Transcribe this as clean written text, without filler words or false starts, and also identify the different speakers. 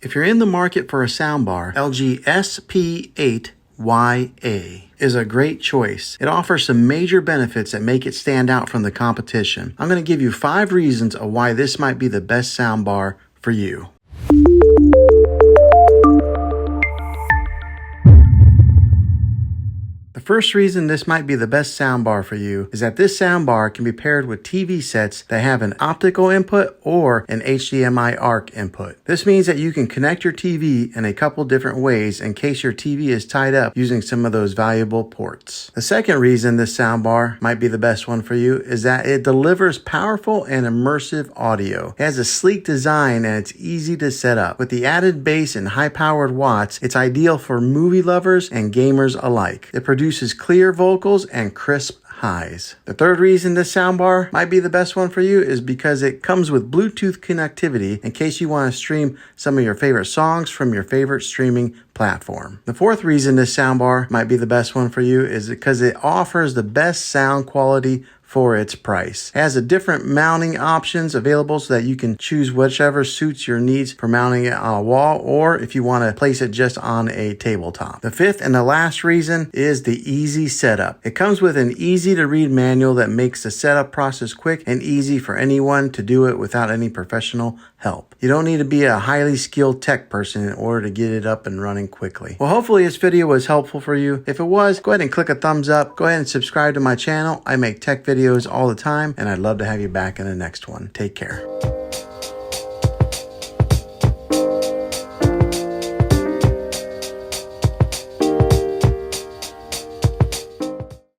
Speaker 1: If you're in the market for a soundbar, LG SP8YA is a great choice. It offers some major benefits that make it stand out from the competition. I'm going to give you 5 reasons of why this might be the best soundbar for you. The first reason this might be the best soundbar for you is that this soundbar can be paired with TV sets that have an optical input or an HDMI ARC input. This means that you can connect your TV in a couple different ways in case your TV is tied up using some of those valuable ports. The second reason this soundbar might be the best one for you is that it delivers powerful and immersive audio. It has a sleek design and it's easy to set up. With the added bass and high-powered watts, it's ideal for movie lovers and gamers alike. It produces clear vocals and crisp highs. The third reason this soundbar might be the best one for you is because it comes with Bluetooth connectivity in case you want to stream some of your favorite songs from your favorite streaming platform. The fourth reason this soundbar might be the best one for you is because it offers the best sound quality for its price. It has a different mounting options available so that you can choose whichever suits your needs for mounting it on a wall or if you want to place it just on a tabletop. The fifth and the last reason is the easy setup. It comes with an easy to read manual that makes the setup process quick and easy for anyone to do it without any professional help. You don't need to be a highly skilled tech person in order to get it up and running quickly. Well, hopefully this video was helpful for you. If it was, go ahead and click a thumbs up. Go ahead and subscribe to my channel. I make tech videos all the time, and I'd love to have you back in the next one. Take care.